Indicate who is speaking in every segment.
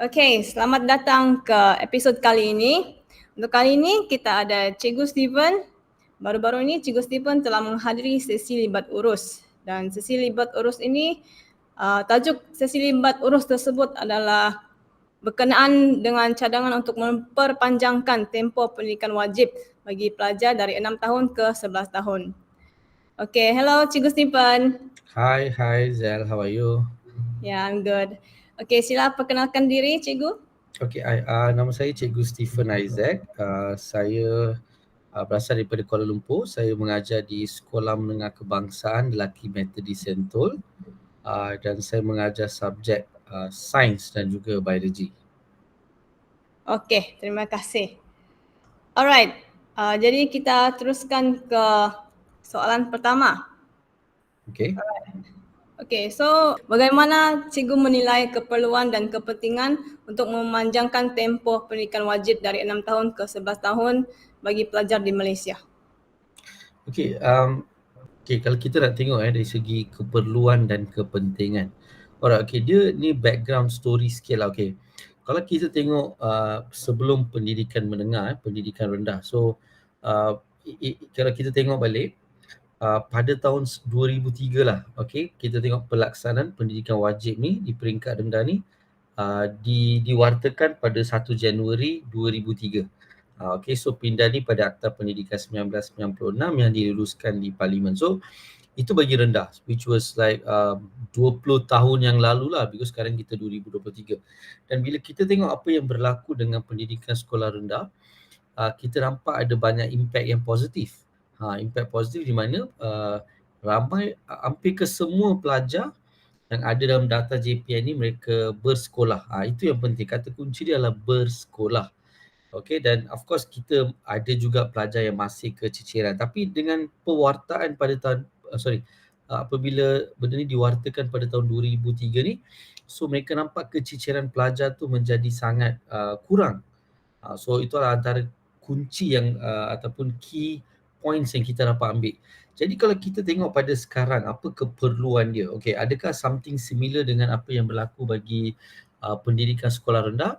Speaker 1: Okay, selamat datang ke episod kali ini. Untuk kali ini kita ada Cikgu Steven. Baru-baru ini Cikgu Steven telah menghadiri sesi libat urus. Dan sesi libat urus ini, tajuk sesi libat urus tersebut adalah berkenaan dengan cadangan untuk memperpanjangkan tempoh pendidikan wajib bagi pelajar dari 6 tahun ke 11 tahun. Okay, hello Cikgu Steven.
Speaker 2: Hi Zel, how are you?
Speaker 1: Yeah, I'm good. Okay, sila perkenalkan diri Cikgu.
Speaker 2: Okay, nama saya Cikgu Stephen Isaac. Saya berasal daripada Kuala Lumpur. Saya mengajar di Sekolah Menengah Kebangsaan Lelaki Methodist Sentul dan saya mengajar subjek sains dan juga biologi.
Speaker 1: Okay, terima kasih. Alright, jadi kita teruskan ke soalan pertama.
Speaker 2: Okay.
Speaker 1: Okay, so bagaimana cikgu menilai keperluan dan kepentingan untuk memanjangkan tempoh pendidikan wajib dari 6 tahun ke 11 tahun bagi pelajar di Malaysia?
Speaker 2: Okay, kalau kita nak tengok dari segi keperluan dan kepentingan. Alright, okay, dia ni background story sikit lah. Okay, kalau kita tengok sebelum pendidikan menengah, pendidikan rendah. So, kalau kita tengok balik, pada tahun 2003 lah, okay, kita tengok pelaksanaan pendidikan wajib ni di peringkat rendah ni diwartakan pada 1 Januari 2003. Okay, so pindah ni pada Akta Pendidikan 1996 yang diluluskan di Parlimen. So, itu bagi rendah, which was like 20 tahun yang lalu lah, because sekarang kita 2023. Dan bila kita tengok apa yang berlaku dengan pendidikan sekolah rendah, kita nampak ada banyak impact yang positif. Impact positif di mana ramai, hampir ke semua pelajar yang ada dalam data JPN ni mereka bersekolah. Itu yang penting, kata kunci dia adalah bersekolah. Okay, dan of course kita ada juga pelajar yang masih keciciran, tapi dengan pewartaan pada tahun apabila benda ni diwartakan pada tahun 2003 ni, so mereka nampak keciciran pelajar tu menjadi sangat kurang. So itu adalah antara kunci yang ataupun key points yang kita dapat ambil. Jadi kalau kita tengok pada sekarang, apa keperluan dia? Okay, adakah something similar dengan apa yang berlaku bagi pendidikan sekolah rendah?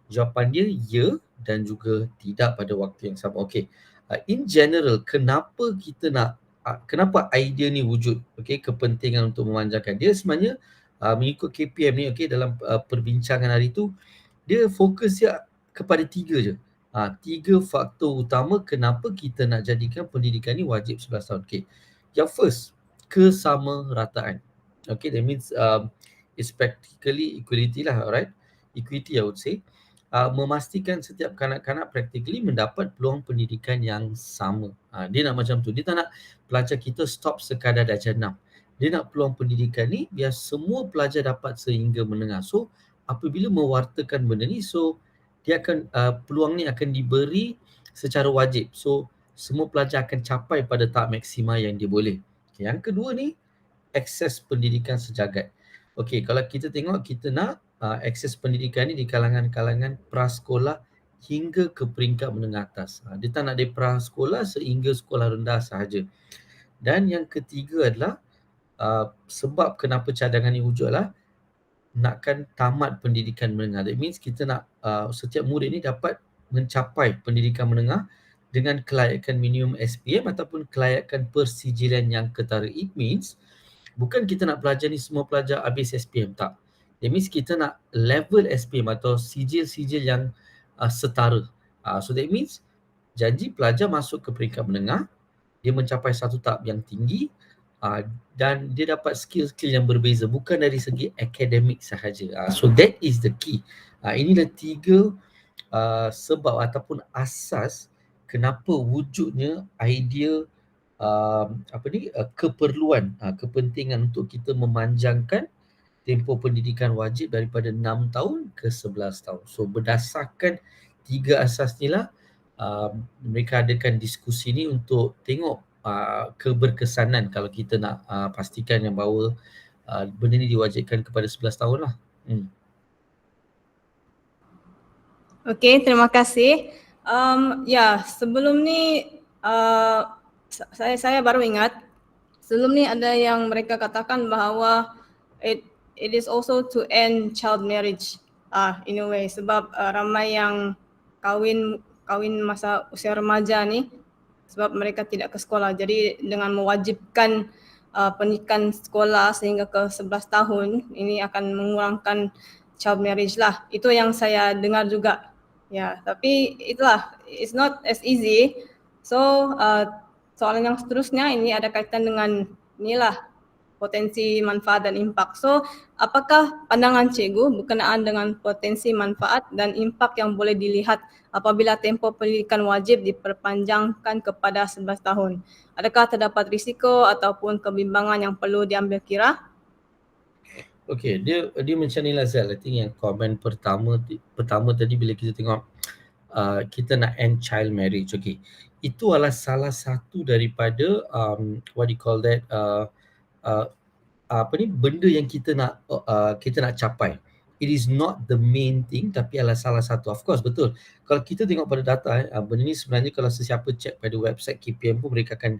Speaker 2: Jawapan dia ya dan juga tidak pada waktu yang sama. Okay, in general, kenapa kita nak, kenapa idea ni wujud? Okay, kepentingan untuk memanjangkan dia sebenarnya mengikut KPM ni, okay, dalam perbincangan hari tu, dia fokus dia kepada 3 je. 3 faktor utama kenapa kita nak jadikan pendidikan ni wajib 11 tahun. Okay. Yang first, kesamarataan. Okay, that means it's practically equality lah, alright? Equity I would say. Memastikan setiap kanak-kanak practically mendapat peluang pendidikan yang sama. Dia nak macam tu. Dia tak nak pelajar kita stop sekadar darjah 6. Dia nak peluang pendidikan ni biar semua pelajar dapat sehingga menengah. So, apabila mewartakan benda ni, so dia akan peluang ni akan diberi secara wajib. So semua pelajar akan capai pada tahap maksima yang dia boleh. Okay, yang kedua ni, akses pendidikan sejagat. Okey, kalau kita tengok, kita nak akses pendidikan ni di kalangan-kalangan prasekolah hingga ke peringkat menengah atas. Dia tak nak dari prasekolah sehingga sekolah rendah sahaja. Dan yang ketiga adalah sebab kenapa cadangan ni wujud adalah nakkan tamat pendidikan menengah. That means kita nak setiap murid ni dapat mencapai pendidikan menengah dengan kelayakan minimum SPM ataupun kelayakan persijilan yang ketara. It means bukan kita nak pelajar ni semua pelajar habis SPM, tak. That means kita nak level SPM atau sijil-sijil yang setara. So that means janji pelajar masuk ke peringkat menengah, dia mencapai satu tahap yang tinggi, dan dia dapat skill-skill yang berbeza, bukan dari segi akademik sahaja. So that is the key. Inilah 3 sebab ataupun asas kenapa wujudnya idea keperluan, kepentingan untuk kita memanjangkan tempoh pendidikan wajib daripada 6 tahun ke 11 tahun. So berdasarkan 3 asas ni lah mereka adakan diskusi ni untuk tengok keberkesanan kalau kita nak pastikan yang bahawa benda ni diwajibkan kepada 11 tahun lah.
Speaker 1: Okey, terima kasih. Sebelum ni saya baru ingat sebelum ni ada yang mereka katakan bahawa it is also to end child marriage in a way, sebab ramai yang kahwin masa usia remaja ni sebab mereka tidak ke sekolah. Jadi dengan mewajibkan pendidikan sekolah sehingga ke 11 tahun, ini akan mengurangkan child marriage lah. Itu yang saya dengar juga. Ya, tapi itulah, it's not as easy. So soalan yang seterusnya ini ada kaitan dengan inilah potensi, manfaat dan impak. So, apakah pandangan cikgu berkenaan dengan potensi, manfaat dan impak yang boleh dilihat apabila tempoh pendidikan wajib diperpanjangkan kepada 11 tahun? Adakah terdapat risiko ataupun kebimbangan yang perlu diambil kira?
Speaker 2: Okay, dia macam ni lah Zal. I think yang komen pertama tadi bila kita tengok kita nak end child marriage. Okay, itu adalah salah satu daripada what do you call that, benda yang kita nak capai. It is not the main thing, tapi adalah salah satu. Of course, betul. Kalau kita tengok pada data, benda ni sebenarnya kalau sesiapa cek pada website KPM pun mereka akan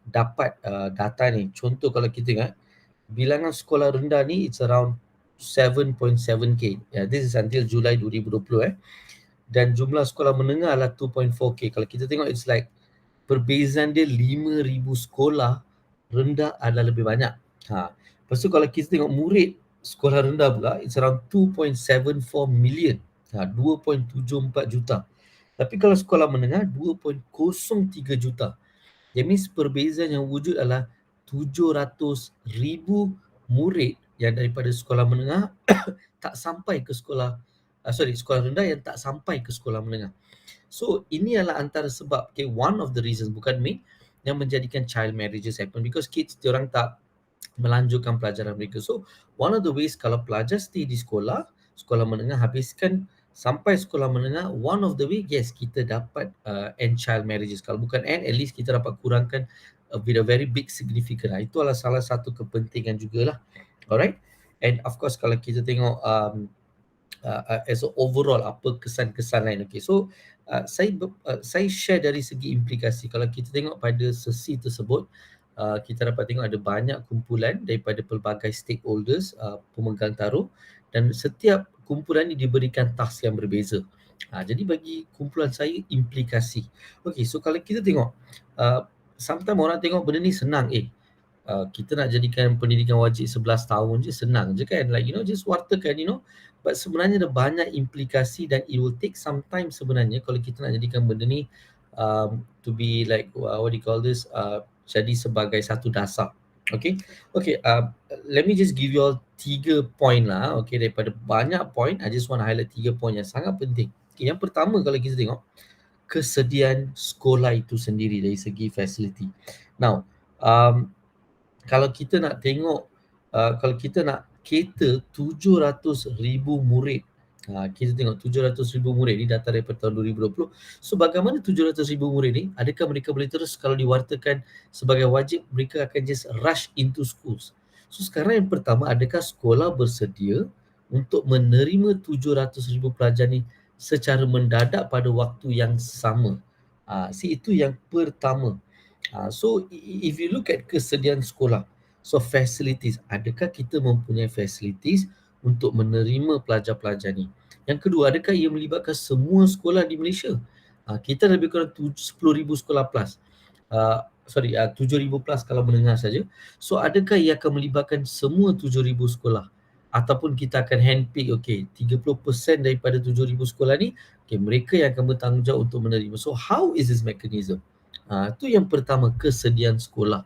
Speaker 2: dapat data ni. Contoh kalau kita tengok, bilangan sekolah rendah ni it's around 7.7k. This is until Julai 2020 dan jumlah sekolah menengah adalah 2.4k. Kalau kita tengok it's like perbezaan dia 5,000 sekolah rendah adalah lebih banyak. Lepas tu kalau kita tengok murid sekolah rendah pula it's around 2.74 million. 2.74 juta. Tapi kalau sekolah menengah 2.03 juta. That means perbezaan yang wujud adalah 700,000 murid yang daripada sekolah menengah tak sampai ke sekolah rendah yang tak sampai ke sekolah menengah. So ini adalah antara sebab, okay, one of the reasons, bukan main, yang menjadikan child marriages happen because kids diorang tak melanjutkan pelajaran mereka. So one of the ways kalau pelajar stay di sekolah menengah, habiskan sampai sekolah menengah, one of the way, yes, kita dapat end child marriages. Kalau bukan end, at least kita dapat kurangkan with a very big significant. Itu adalah salah satu kepentingan jugalah. Alright, and of course kalau kita tengok as a overall apa kesan-kesan lain. Okay, so saya share dari segi implikasi. Kalau kita tengok pada sesi tersebut, kita dapat tengok ada banyak kumpulan daripada pelbagai stakeholders, pemegang taruh, dan setiap kumpulan ini diberikan task yang berbeza. Jadi bagi kumpulan saya implikasi. Okay, so kalau kita tengok, sometimes orang tengok benda ni senang, kita nak jadikan pendidikan wajib 11 tahun je senang je kan, like just wartakan, but sebenarnya ada banyak implikasi dan it will take some time sebenarnya kalau kita nak jadikan benda ni to be like what do you call this, jadi sebagai satu dasar. Okay, let me just give you all 3 point lah. Okay, daripada banyak point, I just want to highlight 3 point yang sangat penting. Okay, yang pertama kalau kita tengok kesediaan sekolah itu sendiri dari segi facility. Now, kalau kita nak tengok, kalau kita nak cater 700,000 murid, kita tengok 700,000 murid ni data daripada tahun 2020. So bagaimana 700,000 murid ni, adakah mereka boleh terus kalau diwartakan sebagai wajib, mereka akan just rush into schools? So sekarang yang pertama, adakah sekolah bersedia untuk menerima 700,000 pelajar ni secara mendadak pada waktu yang sama? Itu yang pertama. So if you look at kesediaan sekolah, so facilities, adakah kita mempunyai facilities untuk menerima pelajar-pelajar ni? Yang kedua, adakah ia melibatkan semua sekolah di Malaysia? Kita lebih kurang 10,000 sekolah plus. 7,000 plus kalau menengah saja. So adakah ia akan melibatkan semua 7,000 sekolah? Ataupun kita akan handpick, 30% daripada 7,000 sekolah ni, mereka yang akan bertanggungjawab untuk menerima. So how is this mechanism? Itu yang pertama, kesediaan sekolah.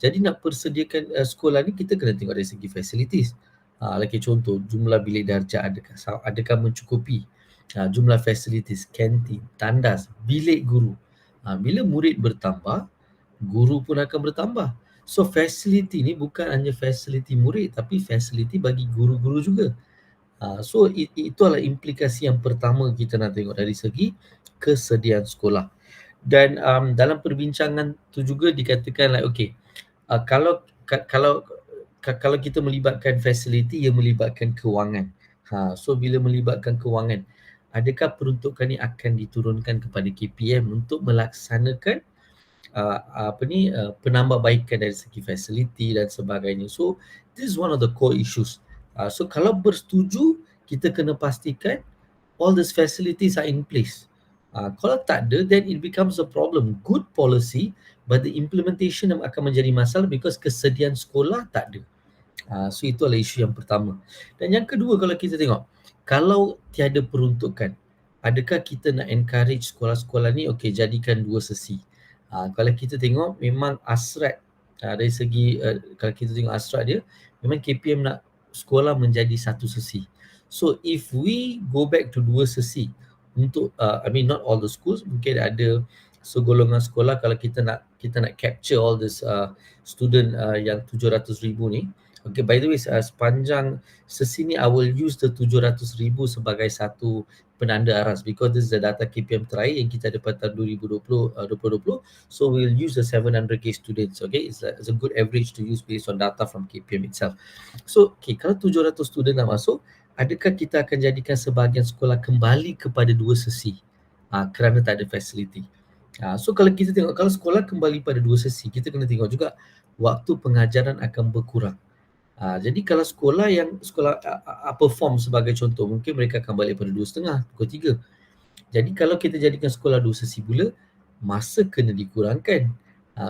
Speaker 2: Jadi nak persediakan sekolah ni, kita kena tengok dari segi facilities. Lagi contoh, jumlah bilik darjah adakah mencukupi? Jumlah facilities, kantin, tandas, bilik guru. Bila murid bertambah, guru pun akan bertambah. So facility ni bukan hanya facility murid, tapi facility bagi guru-guru juga. So itu adalah implikasi yang pertama kita nak tengok dari segi kesediaan sekolah. Dan dalam perbincangan tu juga dikatakan like kalau kita melibatkan facility, ia melibatkan kewangan. So bila melibatkan kewangan, adakah peruntukan ni akan diturunkan kepada KPM untuk melaksanakan penambahbaikan dari segi fasiliti dan sebagainya. So this is one of the core issues. So kalau bersetuju, kita kena pastikan all these facilities are in place. Kalau tak ada, then it becomes a problem. Good policy, but the implementation akan menjadi masalah because kesediaan sekolah tak ada. So itu adalah isu yang pertama. Dan yang kedua, kalau kita tengok, kalau tiada peruntukan, adakah kita nak encourage sekolah-sekolah ni, okay, jadikan dua sesi. Kalau kita tengok, memang asrat dari segi, kalau kita tengok asrat dia, memang KPM nak sekolah menjadi satu sesi. So if we go back to dua sesi, untuk, not all the schools, mungkin ada segolongan sekolah, kalau kita nak capture all this student yang 700,000 ni. Okay, by the way, sepanjang sesi ni I will use the 700,000 sebagai satu penanda aras because this is the data KPM terakhir yang kita ada pada tahun 2020. So we'll use the 700k students. Okay, it's a good average to use based on data from KPM itself. So okay, kalau 700 student dah masuk, adakah kita akan jadikan sebahagian sekolah kembali kepada dua sesi kerana tak ada facility? So kalau kita tengok, kalau sekolah kembali pada dua sesi, kita kena tengok juga waktu pengajaran akan berkurang. Jadi kalau sekolah yang perform sebagai contoh, mungkin mereka akan balik pada 2.30, pukul 3. Jadi kalau kita jadikan sekolah dua sesi pula, masa kena dikurangkan.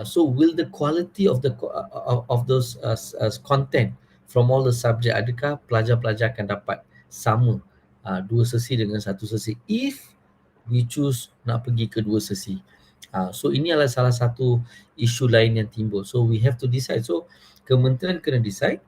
Speaker 2: So will the quality of those content from all the subject, adakah pelajar-pelajar akan dapat sama dua sesi dengan satu sesi if we choose nak pergi ke dua sesi? So ini adalah salah satu isu lain yang timbul. So we have to decide. So kementerian kena decide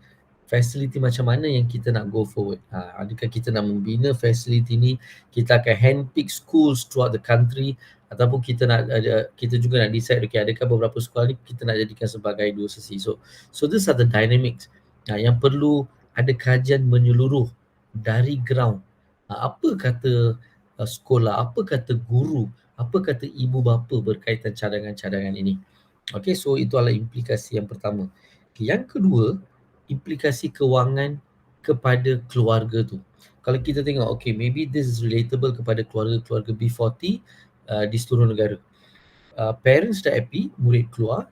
Speaker 2: facility macam mana yang kita nak go forward. Adakah kita nak membina facility ni, kita akan handpick schools throughout the country, ataupun kita juga nak decide, okay, adakah beberapa sekolah ni kita nak jadikan sebagai dua sesi. So these are the dynamics yang perlu ada kajian menyeluruh dari ground. Apa kata sekolah, apa kata guru, apa kata ibu bapa berkaitan cadangan-cadangan ini. Okay, so itu adalah implikasi yang pertama. Okay, yang kedua, implikasi kewangan kepada keluarga tu. Kalau kita tengok, okay, maybe this is relatable kepada keluarga B40 di seluruh negara. Parents dah happy, murid keluar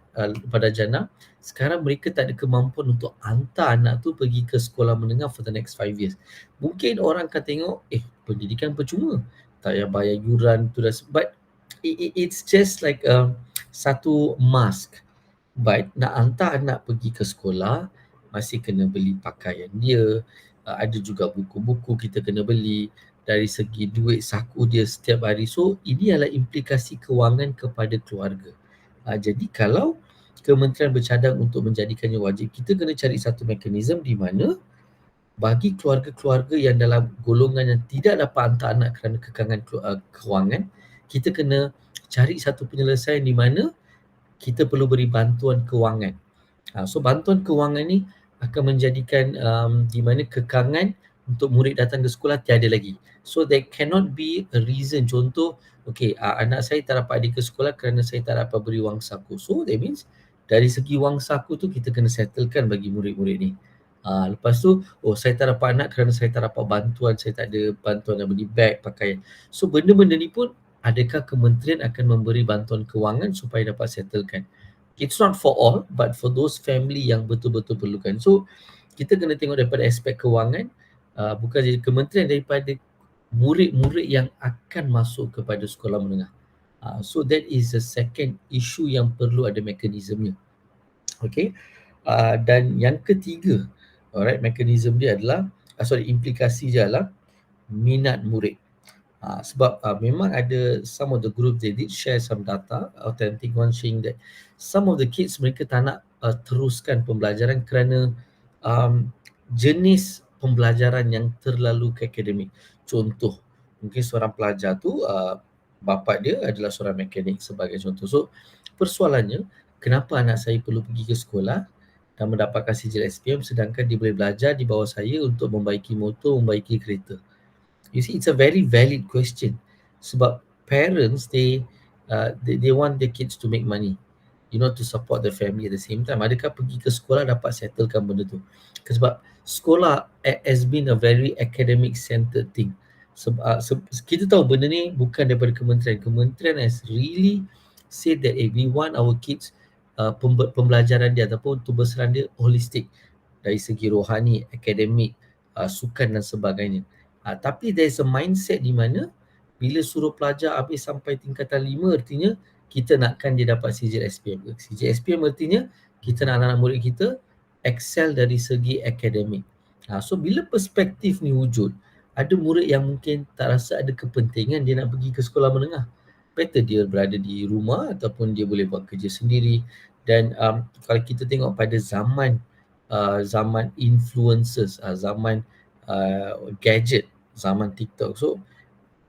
Speaker 2: pada jana, sekarang mereka tak ada kemampuan untuk hantar anak tu pergi ke sekolah menengah for the next 5 years. Mungkin orang akan tengok, pendidikan percuma, tak payah bayar yuran tu dah, but it's just like satu mask. But nak hantar anak pergi ke sekolah, masih kena beli pakaian dia, ada juga buku-buku kita kena beli, dari segi duit saku dia setiap hari. So ini adalah implikasi kewangan kepada keluarga. Jadi kalau kementerian bercadang untuk menjadikannya wajib, kita kena cari satu mekanisme di mana bagi keluarga-keluarga yang dalam golongan yang tidak dapat hantar anak kerana kekangan kewangan, kita kena cari satu penyelesaian di mana kita perlu beri bantuan kewangan. So bantuan kewangan ni akan menjadikan di mana kekangan untuk murid datang ke sekolah tiada lagi. So there cannot be a reason. Contoh, okay, anak saya tak dapat pergi ke sekolah kerana saya tak dapat beri wang saku. So that means dari segi wang saku tu kita kena settlekan bagi murid-murid ni. Lepas tu, saya tak dapat anak kerana saya tak dapat bantuan, saya tak ada bantuan nak beli beg, pakaian. So benda-benda ni pun, adakah kementerian akan memberi bantuan kewangan supaya dapat settlekan? It's not for all, but for those family yang betul-betul perlukan. So kita kena tengok daripada aspek kewangan, bukan jadi kementerian, daripada murid-murid yang akan masuk kepada sekolah menengah. So that is the second issue yang perlu ada mekanismenya. Okay. Dan yang ketiga, alright, mekanisme dia adalah, implikasi dia adalah minat murid. Sebab memang ada some of the group, they did share some data, authentic one, showing that some of the kids, mereka tak nak teruskan pembelajaran kerana jenis pembelajaran yang terlalu akademik. Contoh, mungkin seorang pelajar tu bapa dia adalah seorang mekanik sebagai contoh. So persoalannya, kenapa anak saya perlu pergi ke sekolah dan mendapatkan sijil SPM sedangkan dia boleh belajar di bawah saya untuk membaiki motor, membaiki kereta? You see, it's a very valid question. Sebab parents, they want their kids to make money, to support the family at the same time. Adakah pergi ke sekolah dapat settlekan benda tu? Sebab sekolah has been a very academic centered thing. Kita tahu benda ni bukan daripada kementerian. Kementerian has really say that we want our kids pembelajaran dia ataupun tuberseran dia holistik dari segi rohani, akademik, sukan dan sebagainya. Tapi there is a mindset di mana bila suruh pelajar habis sampai tingkatan 5, artinya kita nakkan dia dapat sijil SPM. Sijil SPM artinya kita nak anak-anak murid kita excel dari segi akademik. So bila perspektif ni wujud, ada murid yang mungkin tak rasa ada kepentingan dia nak pergi ke sekolah menengah. Better dia berada di rumah ataupun dia boleh buat kerja sendiri. Dan kalau kita tengok pada zaman influencers, zaman gadget, zaman TikTok, so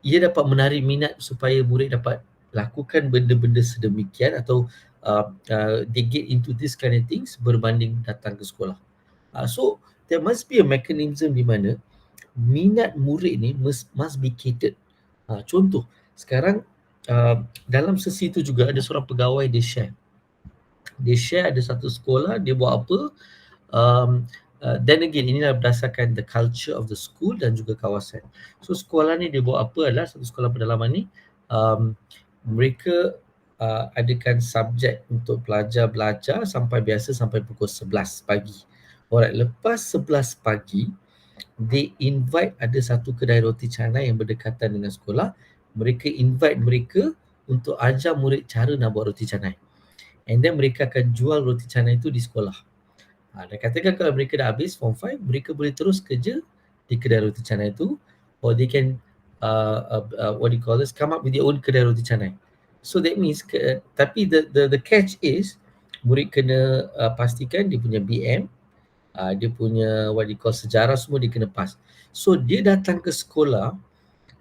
Speaker 2: ia dapat menarik minat supaya murid dapat lakukan benda-benda sedemikian atau they get into this kind of things berbanding datang ke sekolah. So there must be a mechanism di mana minat murid ni must be catered. Contoh, sekarang dalam sesi tu juga ada seorang pegawai dia share ada satu sekolah dia buat apa. Then again, inilah berdasarkan the culture of the school dan juga kawasan. So sekolah ni dia buat apa adalah satu sekolah pedalaman ni, mereka adakan subjek untuk pelajar belajar sampai pukul 11 pagi. Alright, lepas 11 pagi, they invite ada satu kedai roti canai yang berdekatan dengan sekolah. Mereka invite mereka untuk ajar murid cara nak buat roti canai. And then mereka akan jual roti canai itu di sekolah. Dan katakan kalau mereka dah habis form 5, mereka boleh terus kerja di kedai roti canai itu, or they can come up with their own kedai roti canai. So that means tapi the catch is murid kena pastikan dia punya BM, dia punya sejarah semua dia kena pass. So dia datang ke sekolah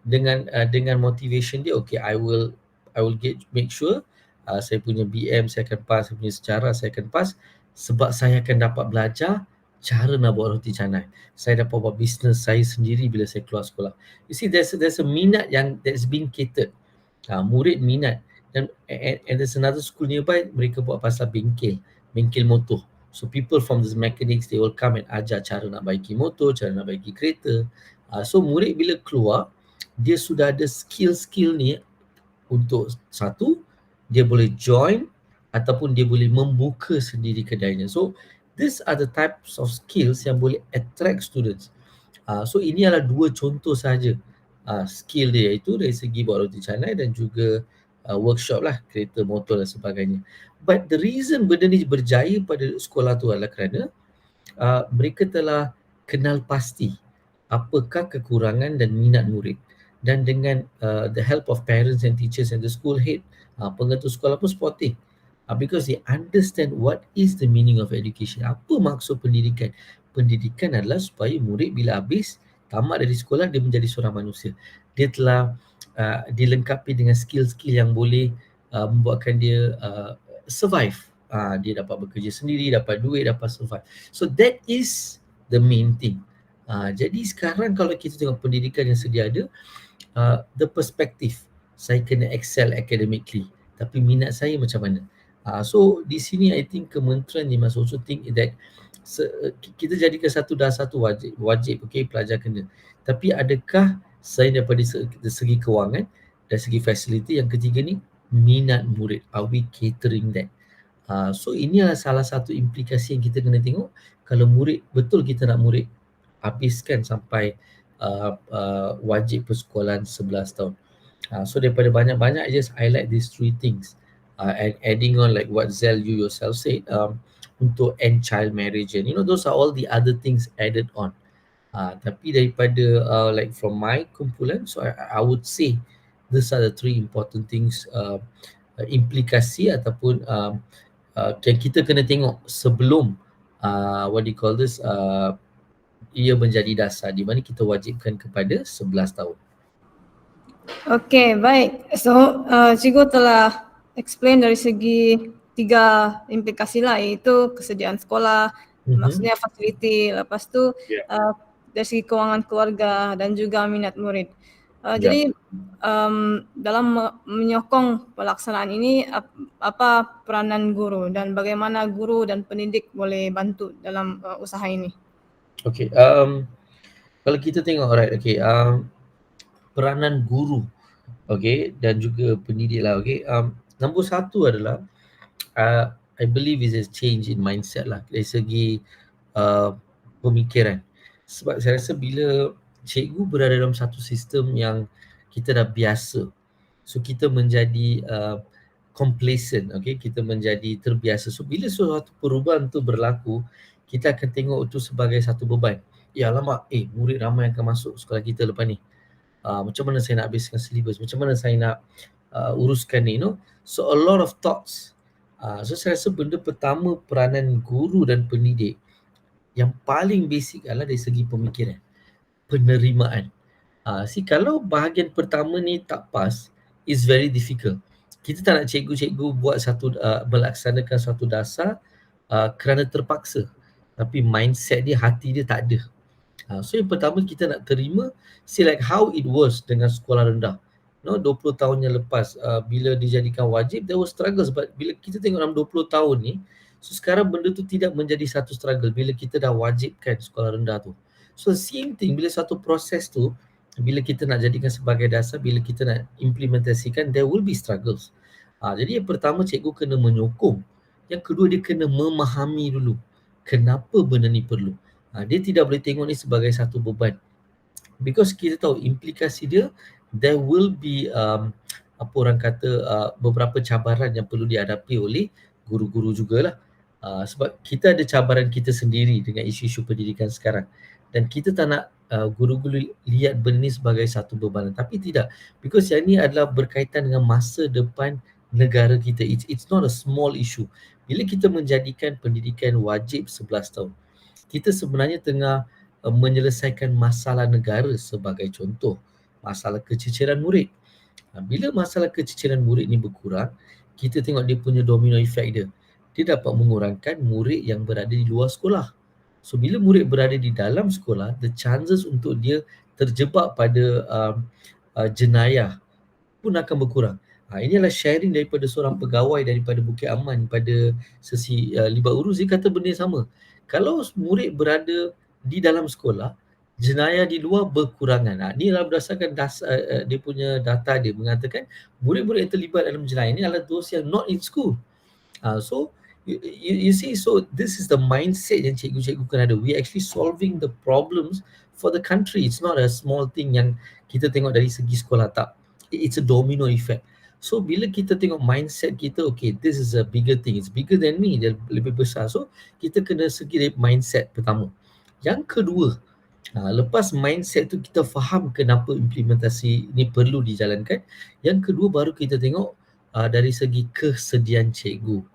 Speaker 2: dengan motivation dia, okay, I will make sure saya punya BM saya akan pass, saya punya sejarah saya akan pass, sebab saya akan dapat belajar cara nak buat roti canai. Saya dapat buat bisnes saya sendiri bila saya keluar sekolah. You see, there's a minat yang that's being catered. Murid minat. And there's another school nearby, mereka buat pasal bengkel motor. So people from the mechanics, they will come and ajar cara nak baiki motor, cara nak baiki kereta. So murid bila keluar, dia sudah ada skill ni untuk satu, dia boleh join ataupun dia boleh membuka sendiri kedainya. So these are the types of skills yang boleh attract students. So ini adalah dua contoh saja skill dia, iaitu dari segi buat roti canai dan juga workshop lah, kereta, motor dan sebagainya. But the reason benda ni berjaya pada sekolah tu adalah kerana mereka telah kenal pasti apakah kekurangan dan minat murid, dan dengan the help of parents and teachers and the school head, pengetua sekolah pun supporting, because they understand what is the meaning of education. Apa maksud pendidikan? Pendidikan adalah supaya murid bila habis tamat dari sekolah dia menjadi seorang manusia. Dia telah dilengkapi dengan skill-skill yang boleh membuatkan dia survive. Dia dapat bekerja sendiri, dapat duit, dapat survive. So that is the main thing. Jadi sekarang kalau kita tengok pendidikan yang sedia ada, the perspective, saya kena excel academically, tapi minat saya macam mana? So di sini I think kementerian ni must also think that kita jadikan satu dah satu wajib, okay, pelajar kena. Tapi adakah selain daripada segi kewangan dan segi fasiliti, yang ketiga ni minat murid, are we catering that? So ini adalah salah satu implikasi yang kita kena tengok. Kalau murid, betul kita nak murid habiskan sampai wajib persekolahan 11 tahun. So daripada banyak-banyak, I just highlight these three things. And adding on like what Zel, you yourself said, untuk end child marriage, and those are all the other things added on. Tapi daripada like from my kumpulan, so I would say these are the three important things, implikasi ataupun yang kita kena tengok sebelum ia menjadi dasar di mana kita wajibkan kepada 11 tahun.
Speaker 1: Okay, baik. So cikgu telah explain dari segi 3 implikasi lah, iaitu kesediaan sekolah, maksudnya fasiliti, lepas tu dari segi kewangan keluarga dan juga minat murid. Jadi dalam menyokong pelaksanaan ini, apa peranan guru dan bagaimana guru dan pendidik boleh bantu dalam usaha ini?
Speaker 2: Okay, kalau kita tengok, alright, okay, peranan guru, okay, dan juga pendidik lah, okay. Nombor satu adalah I believe is a change in mindset lah dari segi pemikiran. Sebab saya rasa bila cikgu berada dalam satu sistem yang kita dah biasa, so kita menjadi complacent, okay? Kita menjadi terbiasa. So bila suatu perubahan tu berlaku, kita akan tengok itu sebagai satu beban. Ya alamak, murid ramai akan masuk sekolah kita lepas ni. Macam mana saya nak habiskan syllabus, macam mana saya nak uruskan ni, so a lot of thoughts. So saya rasa benda pertama peranan guru dan pendidik yang paling basic adalah dari segi pemikiran, penerimaan. Kalau bahagian pertama ni tak pas, is very difficult. Kita tak nak cikgu-cikgu buat melaksanakan satu dasar kerana terpaksa, tapi mindset dia, hati dia tak ada. So yang pertama kita nak terima, see like how it was dengan sekolah rendah. 20 tahun yang lepas, bila dijadikan wajib, there was struggles. But bila kita tengok dalam 20 tahun ni, so sekarang benda tu tidak menjadi satu struggle bila kita dah wajibkan sekolah rendah tu. So same thing, bila satu proses tu, bila kita nak jadikan sebagai dasar, bila kita nak implementasikan, there will be struggles. Jadi yang pertama cikgu kena menyokong. Yang kedua dia kena memahami dulu kenapa benda ni perlu. Dia tidak boleh tengok ni sebagai satu beban. Because kita tahu implikasi dia, there will be apa orang kata beberapa cabaran yang perlu dihadapi oleh guru-guru jugalah. Sebab kita ada cabaran kita sendiri dengan isu-isu pendidikan sekarang. Dan kita tak nak guru-guru lihat benda ni sebagai satu beban. Tapi tidak. Because yang ni adalah berkaitan dengan masa depan negara kita. It's not a small issue. Bila kita menjadikan pendidikan wajib 11 tahun, kita sebenarnya tengah menyelesaikan masalah negara. Sebagai contoh, masalah keciciran murid. Bila masalah keciciran murid ni berkurang, kita tengok dia punya domino effect dia. Dia dapat mengurangkan murid yang berada di luar sekolah. So bila murid berada di dalam sekolah, the chances untuk dia terjebak pada jenayah pun akan berkurang. Ini adalah sharing daripada seorang pegawai daripada Bukit Aman pada sesi libat urus. Dia kata benda yang sama. Kalau murid berada di dalam sekolah, jenayah di luar berkurangan. Ini adalah berdasarkan dia punya data dia mengatakan murid-murid yang terlibat dalam jenayah ini adalah those yang not in school. So you see, so this is the mindset yang cikgu-cikgu kena ada. We actually solving the problems for the country. It's not a small thing yang kita tengok dari segi sekolah, tak. It's a domino effect. So bila kita tengok mindset kita, okay, this is a bigger thing, it's bigger than me, dia lebih besar. So kita kena segi dari mindset pertama. Yang kedua, lepas mindset tu kita faham kenapa implementasi ni perlu dijalankan. Yang kedua baru kita tengok dari segi kesediaan cikgu.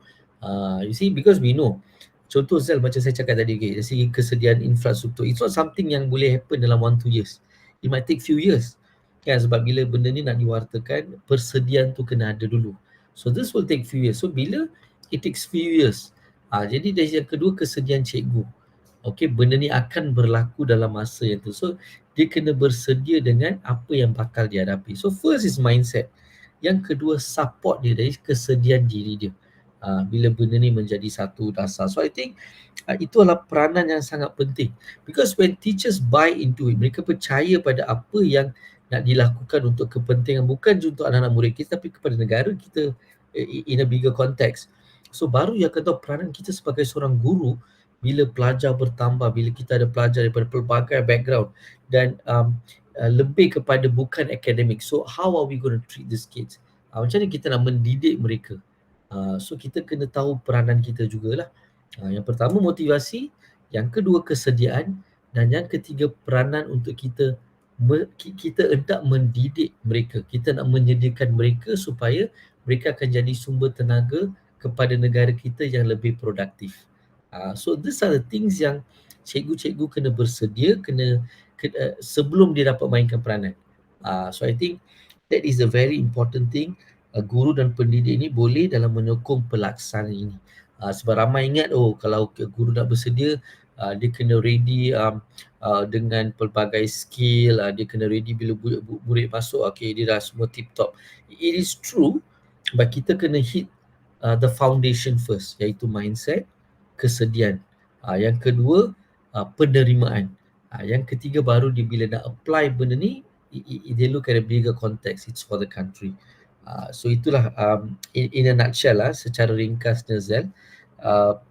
Speaker 2: You see, because we know, contoh Zal macam saya cakap tadi, okay, dari segi kesediaan infrastruktur, it's not something yang boleh happen dalam 1-2 years. It might take few years. Kan, sebab bila benda ni nak diwartakan, persediaan tu kena ada dulu. So this will take few years. So bila it takes few years, jadi dari yang kedua kesediaan cikgu. Okay, benda ni akan berlaku dalam masa yang tu. So dia kena bersedia dengan apa yang bakal dihadapi. So first is mindset. Yang kedua support dia dari kesediaan diri dia. Bila benda ni menjadi satu dasar. So I think itu adalah peranan yang sangat penting. Because when teachers buy into it, mereka percaya pada apa yang nak dilakukan untuk kepentingan bukan untuk anak-anak murid kita tapi kepada negara kita in a bigger context. So baru yang akan tahu peranan kita sebagai seorang guru bila pelajar bertambah, bila kita ada pelajar daripada pelbagai background dan lebih kepada bukan akademik. So how are we going to treat these kids? Macam mana kita nak mendidik mereka? So kita kena tahu peranan kita jugalah. Yang pertama motivasi, yang kedua kesediaan dan yang ketiga peranan untuk kita hendak mendidik mereka. Kita nak menyediakan mereka supaya mereka akan jadi sumber tenaga kepada negara kita yang lebih produktif. So these are the things yang cikgu-cikgu kena bersedia, kena sebelum dia dapat mainkan peranan. So I think that is a very important thing. Guru dan pendidik ni boleh dalam menyokong pelaksanaan ini. Sebab ramai ingat, kalau guru nak bersedia, dia kena ready dengan pelbagai skill, dia kena ready bila murid masuk, okay, dia dah semua tip top. It is true, but kita kena hit the foundation first, iaitu mindset, kesediaan. Yang kedua, penerimaan. Yang ketiga baru dia bila nak apply benda ni, they look at a bigger context, it's for the country. So itulah in a nutshell lah, secara ringkas Nazal,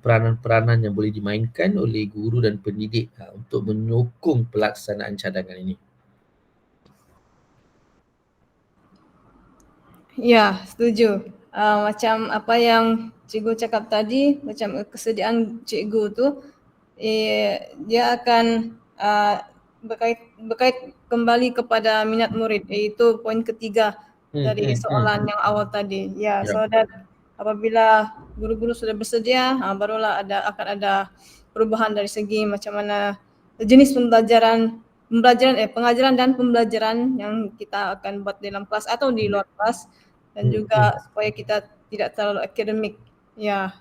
Speaker 2: peranan-peranan yang boleh dimainkan oleh guru dan pendidik untuk menyokong pelaksanaan cadangan ini.
Speaker 1: Ya, setuju. Macam apa yang cikgu cakap tadi, macam kesediaan cikgu tu, dia akan berkait kembali kepada minat murid, iaitu poin ketiga dari soalan yang awal tadi. Ya, so that apabila guru-guru sudah bersedia, barulah akan ada perubahan dari segi macam mana jenis pengajaran dan pembelajaran yang kita akan buat dalam kelas atau di luar kelas, dan juga supaya kita tidak terlalu akademik. Ya,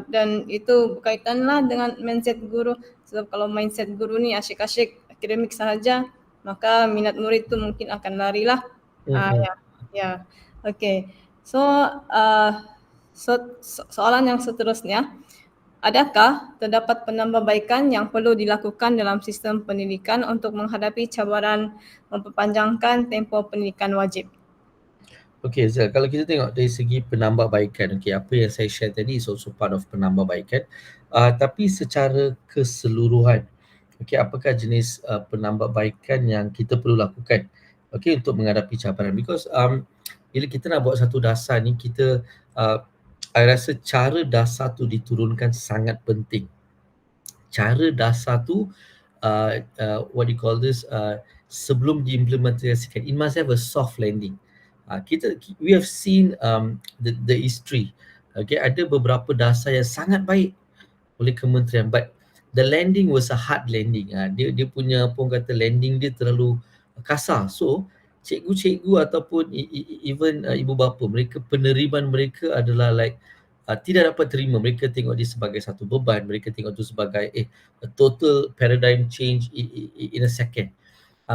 Speaker 1: dan itu berkaitanlah dengan mindset guru. Sebab kalau mindset guru ni asyik-asyik akademik sahaja, maka minat murid tu mungkin akan larilah. Ya. Okay. So, soalan yang seterusnya, adakah terdapat penambahbaikan yang perlu dilakukan dalam sistem pendidikan untuk menghadapi cabaran memperpanjangkan tempoh pendidikan wajib?
Speaker 2: Okay Zal, kalau kita tengok dari segi penambahbaikan, okay, apa yang saya share tadi is also part of penambahbaikan, tapi secara keseluruhan, okay, apakah jenis penambahbaikan yang kita perlu lakukan, okay, untuk menghadapi cabaran? Because bila kita nak buat satu dasar ni, kita I rasa cara dasar tu diturunkan sangat penting. Cara dasar tu what do you call this, sebelum diimplementasikan, it must have a soft landing. We have seen the history. Okay, ada beberapa dasar yang sangat baik oleh kementerian, but the landing was a hard landing. Dia punya kata landing dia terlalu kasar. So cikgu-cikgu ataupun even ibu bapa, mereka penerimaan mereka adalah like tidak dapat terima. Mereka tengok dia sebagai satu beban. Mereka tengok tu sebagai a total paradigm change in a second.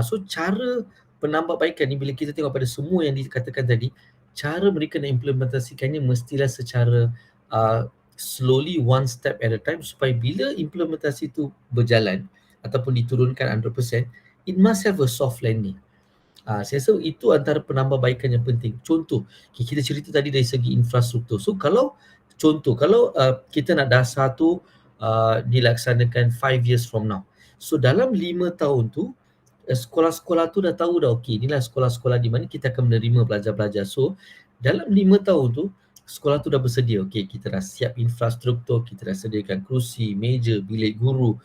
Speaker 2: So cara penambahbaikan ni, bila kita tengok pada semua yang dikatakan tadi, cara mereka nak implementasikannya mestilah secara slowly, one step at a time, supaya bila implementasi tu berjalan ataupun diturunkan 100%, it must have a soft landing. Saya rasa itu antara penambahbaikan yang penting. Contoh, kita cerita tadi dari segi infrastruktur. So kalau kita nak dasar tu dilaksanakan 5 years from now, so dalam 5 tahun tu sekolah-sekolah tu dah tahu dah, okey, inilah sekolah-sekolah di mana kita akan menerima pelajar-pelajar. So dalam 5 tahun tu sekolah tu dah bersedia, okey, kita dah siap infrastruktur, kita dah sediakan kerusi, meja, bilik guru,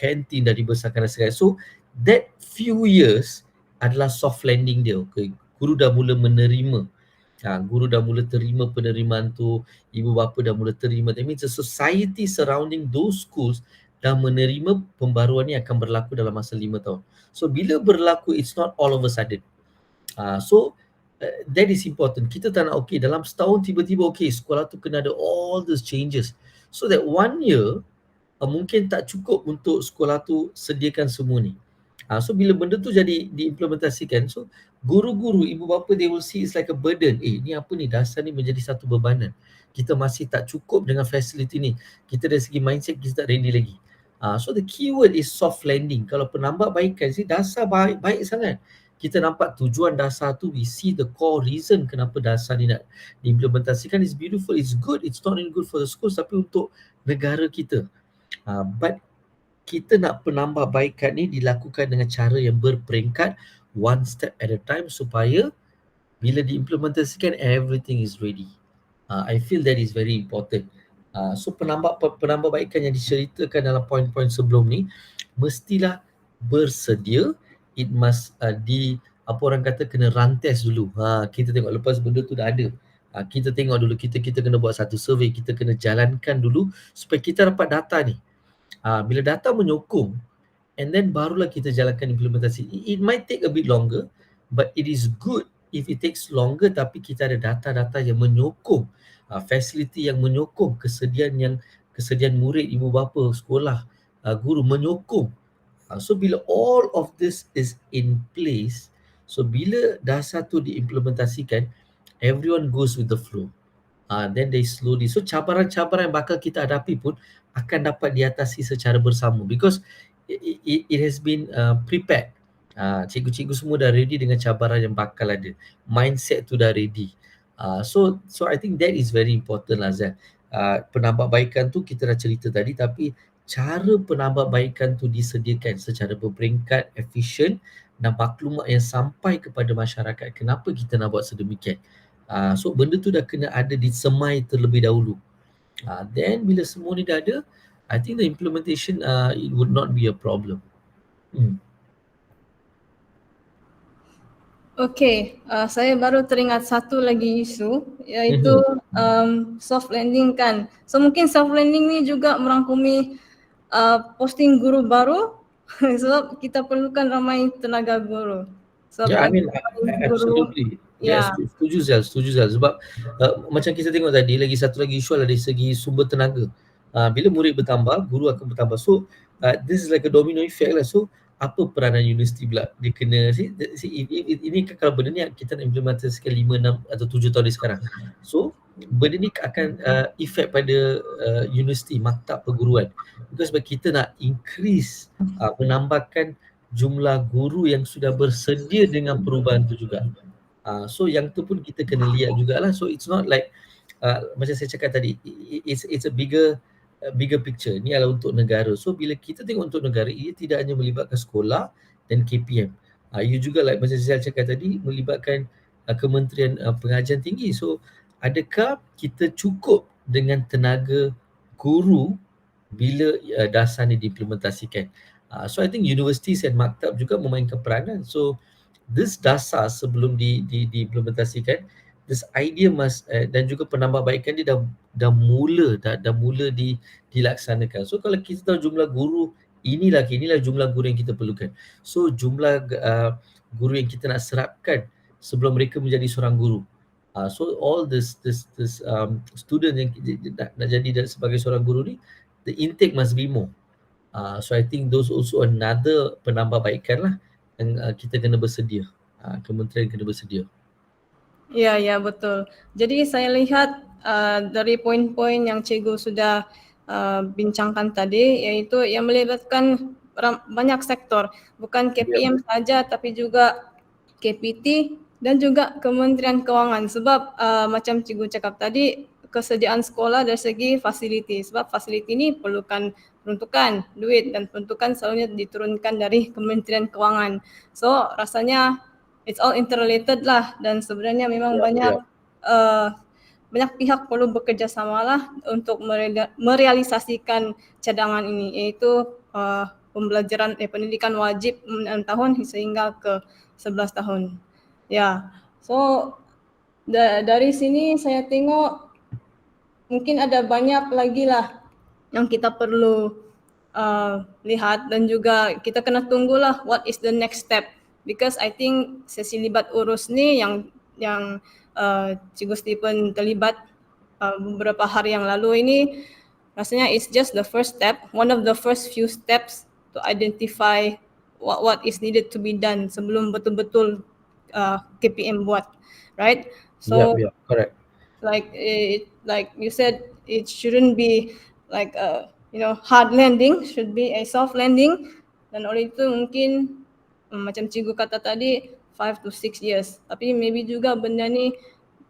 Speaker 2: kantin dah dibesarkan dan sebagainya. So that few years adalah soft landing dia. Okay, guru dah mula menerima, guru dah mula terima penerimaan tu, ibu bapa dah mula terima. That means the society surrounding those schools dah menerima pembaruan ni akan berlaku dalam masa 5 tahun. So bila berlaku, it's not all of a sudden. That is important. Kita tak nak okay dalam setahun tiba-tiba okay sekolah tu kena ada all those changes. So that 1 year mungkin tak cukup untuk sekolah tu sediakan semua ni. So bila benda tu jadi diimplementasikan, so guru-guru, ibu bapa, they will see it's like a burden. Ni apa ni, dasar ni menjadi satu bebanan. Kita masih tak cukup dengan facility ni. Kita dari segi mindset kita tak ready lagi. So the keyword is soft landing. Kalau penambahbaikan sih, dasar baik sangat. Kita nampak tujuan dasar tu, we see the core reason kenapa dasar ni nak diimplementasikan is beautiful, it's good, it's not only good for the schools tapi untuk negara kita. But kita nak penambahbaikan ni dilakukan dengan cara yang berperingkat, one step at a time, supaya bila diimplementasikan everything is ready. I feel that is very important. So penambahbaikan yang diceritakan dalam poin-poin sebelum ni mestilah bersedia. It must apa orang kata, kena rantes dulu. Kita tengok lepas benda tu dah ada. Kita tengok dulu, kita kena buat satu survey, kita kena jalankan dulu supaya kita dapat data ni. Bila data menyokong, and then barulah kita jalankan implementasi. It might take a bit longer, but it is good if it takes longer tapi kita ada data-data yang menyokong, facility yang menyokong, kesediaan murid, ibu bapa, sekolah, guru menyokong. So bila all of this is in place, so bila dasar tu diimplementasikan, everyone goes with the flow. Then they slowly, so cabaran-cabaran yang bakal kita hadapi pun akan dapat diatasi secara bersama, because it has been prepared. Cikgu-cikgu semua dah ready dengan cabaran yang bakal ada. Mindset tu dah ready. So I think that is very important lah Zal. Penambahbaikan tu kita dah cerita tadi, tapi cara penambahbaikan tu disediakan secara berperingkat, efisien dan maklumat yang sampai kepada masyarakat. Kenapa kita nak buat sedemikian? So benda tu dah kena ada disemai terlebih dahulu. Then bila semua ni dah ada, I think the implementation it would not be a problem.
Speaker 1: Okay, saya baru teringat satu lagi isu, iaitu soft landing kan. So mungkin soft landing ni juga merangkumi posting guru baru sebab kita perlukan ramai tenaga guru. So,
Speaker 2: Yeah, I mean absolutely.
Speaker 1: Ya.
Speaker 2: Yeah, setuju Zal. Sebab macam kita tengok tadi, lagi satu lagi isu adalah dari segi sumber tenaga. Bila murid bertambah, guru akan bertambah. So this is like a domino effect lah. So apa peranan universiti pula? Dia kena ini kalau benda ni kita nak implementasikan 5, 6 atau 7 tahun dari sekarang. So benda ni akan efek pada universiti, maktab perguruan. Because sebab kita nak increase, menambahkan jumlah guru yang sudah bersedia dengan perubahan tu juga. So yang tu pun kita kena lihat jugalah. So it's not like macam saya cakap tadi, it's a bigger picture. Ni adalah untuk negara. So bila kita tengok untuk negara, ia tidak hanya melibatkan sekolah dan KPM. Ia juga like macam saya cakap tadi, melibatkan Kementerian Pengajian Tinggi. So adakah kita cukup dengan tenaga guru bila dasar ni diimplementasikan? So I think universities and maktab juga memainkan peranan. So this dasar sebelum diimplementasikan, this idea must dan juga penambahbaikan dia dah mula dilaksanakan. So kalau kita tahu jumlah guru inilah jumlah guru yang kita perlukan. So jumlah guru yang kita nak serapkan sebelum mereka menjadi seorang guru. So all this student yang nak jadi sebagai seorang guru ni, the intake must be more. So I think those also another penambahbaikan lah yang kita kena bersedia. Kementerian kena bersedia.
Speaker 1: Ya, betul. Jadi saya lihat dari poin-poin yang cikgu sudah bincangkan tadi, iaitu yang melibatkan banyak sektor, bukan KPM saja tapi juga KPT dan juga Kementerian Kewangan. Sebab macam cikgu cakap tadi, kesediaan sekolah dari segi fasiliti. Sebab fasiliti ni perlukan peruntukan, duit, dan peruntukan selalunya diturunkan dari Kementerian Kewangan. So rasanya it's all interrelated lah, dan sebenarnya memang banyak pihak perlu bekerjasama lah untuk merealisasikan cadangan ini, iaitu pembelajaran pendidikan wajib 6 tahun sehingga ke 11 tahun. Ya, so dari sini saya tengok mungkin ada banyak lagi lah yang kita perlu lihat, dan juga kita kena tunggulah what is the next step. Because I think sesi libat urus ni yang Cikgu Stephen terlibat beberapa hari yang lalu ini, rasanya it's just the first step, one of the first few steps to identify what is needed to be done sebelum betul-betul KPM buat, right? So
Speaker 2: correct.
Speaker 1: Like you said, it shouldn't be like hard landing, should be a soft landing. Dan oleh itu mungkin macam cikgu kata tadi 5 to 6 years, tapi maybe juga benda ni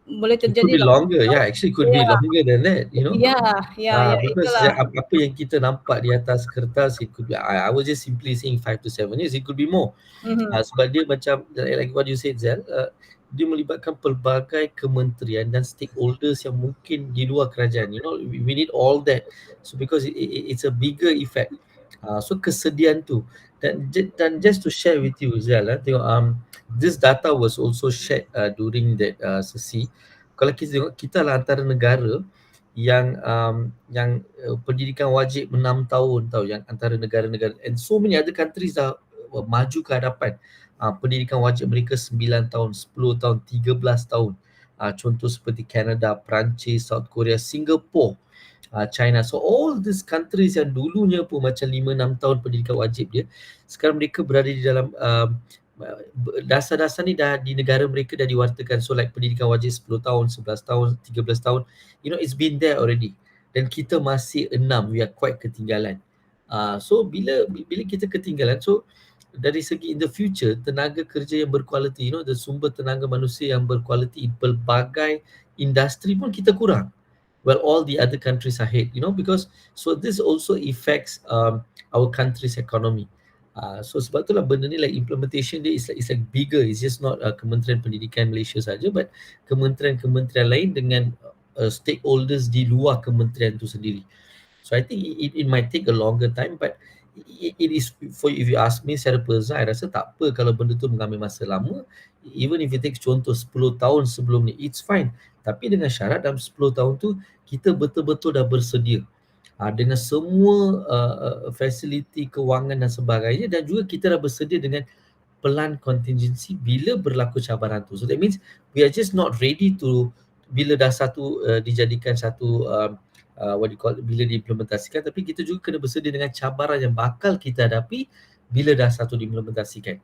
Speaker 1: boleh terjadi.
Speaker 2: It could be longer, actually could be longer than that, because
Speaker 1: itulah.
Speaker 2: apa yang kita nampak di atas kertas, it could be, I was just simply saying 5 to 7 years, it could be more. Sebab dia macam like what you said Zal, dia melibatkan pelbagai kementerian dan stakeholders yang mungkin di luar kerajaan. We need all that. So because it's a bigger effect. So kesediaan tu, dan just to share with you Zal, tengok this data was also shared during that sesi. Kalau kita tengok, kita lah antara negara yang pendidikan wajib 6 tahun tau, yang antara negara-negara, and so many other countries dah maju ke hadapan. Pendidikan wajib mereka 9 tahun, 10 tahun, 13 tahun. Contoh seperti Canada, Perancis, South Korea, Singapore, China. So all these countries yang dulunya pun macam 5-6 tahun pendidikan wajib dia, sekarang mereka berada di dalam dasar-dasar ni dah di negara mereka dah diwartakan. So like pendidikan wajib 10 tahun, 11 tahun, 13 tahun, it's been there already. Dan kita masih 6, we are quite ketinggalan. So bila kita ketinggalan, so dari segi in the future, tenaga kerja yang berkualiti, the sumber tenaga manusia yang berkualiti pelbagai industri pun kita kurang. Well, all the other countries ahead, because so this also affects our country's economy. So sebab itulah benda ni like implementation dia is like bigger. It's just not Kementerian Pendidikan Malaysia saja, but kementerian-kementerian lain dengan stakeholders di luar kementerian tu sendiri. So I think it might take a longer time, but it is, for if you ask me secara personal, I rasa tak apa kalau benda tu mengambil masa lama. Even if it takes contoh 10 tahun sebelum ni, it's fine. Tapi dengan syarat dalam 10 tahun tu kita betul-betul dah bersedia dengan semua fasiliti kewangan dan sebagainya, dan juga kita dah bersedia dengan pelan contingency bila berlaku cabaran tu. So that means we are just not ready to, bila dah satu dijadikan satu what you call, bila diimplementasikan, tapi kita juga kena bersedia dengan cabaran yang bakal kita hadapi bila dah satu diimplementasikan.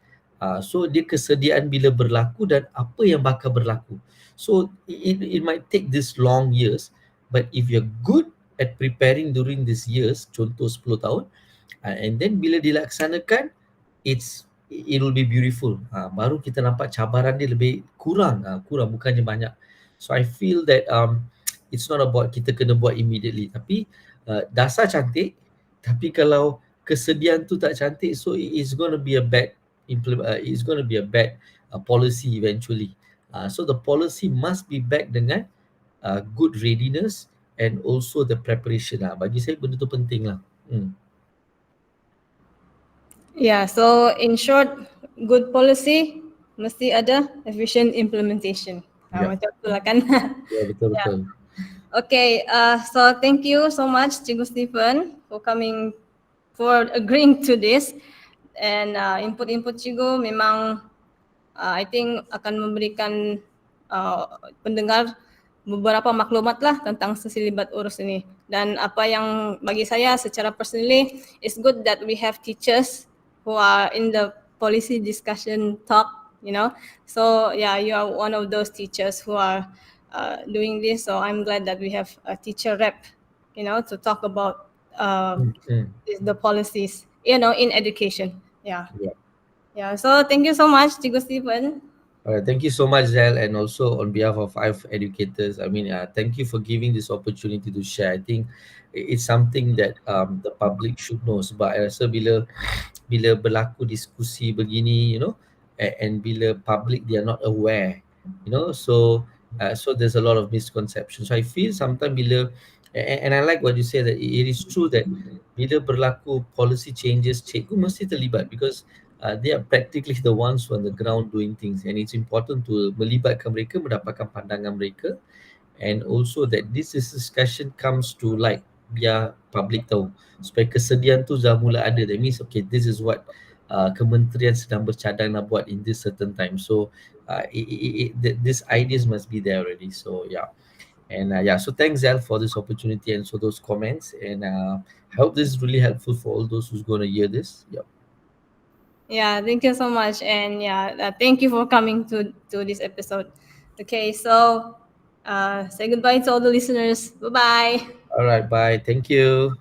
Speaker 2: So dia kesediaan bila berlaku dan apa yang bakal berlaku. So it might take this long years, but if you're good at preparing during these years, contoh 10 tahun, and then bila dilaksanakan, it will be beautiful. Baru kita nampak cabaran dia lebih kurang bukannya banyak. So I feel that it's not about kita kena buat immediately, tapi dasar cantik, tapi kalau kesediaan tu tak cantik, so it's going to be a bad policy eventually. So the policy must be backed dengan good readiness and also the preparation. Bagi saya benda tu penting lah.
Speaker 1: Yeah, so in short, good policy mesti ada efficient implementation. Macam tu lah kan.
Speaker 2: Ya, betul-betul.
Speaker 1: Okay, so thank you so much Cikgu Stephen for agreeing to this, and input-input Cikgu memang I think akan memberikan pendengar beberapa maklumat lah tentang sesi libat urus ini. Dan apa yang bagi saya secara personally, it's good that we have teachers who are in the policy discussion talk, So yeah, you are one of those teachers who are doing this. So I'm glad that we have a teacher rep, to talk about the policies, in education. Yeah. So thank you so much, Cikgu Stephen.
Speaker 2: Alright, thank you so much, Zal, and also on behalf of IF educators, thank you for giving this opportunity to share. I think it's something that the public should know. Sebab I rasa bila berlaku diskusi begini, and bila public they are not aware, so there's a lot of misconceptions. So I feel sometimes bila, and I like what you say, that it is true that bila berlaku policy changes, cikgu mesti terlibat, because they are practically the ones who on the ground doing things, and it's important to melibatkan mereka, mendapatkan pandangan mereka, and also that this discussion comes to light biar public tahu, supaya kesediaan tu dah mula ada. That means okay, this is what kementerian sedang bercadang nak buat in this certain time. So this ideas must be there already. So yeah. And so thanks, Zal, for this opportunity and so those comments, and I hope this is really helpful for all those who's going to hear this.
Speaker 1: Yeah, thank you so much, and thank you for coming to this episode. Okay, so say goodbye to all the listeners. Bye-bye.
Speaker 2: All right, bye. Thank you.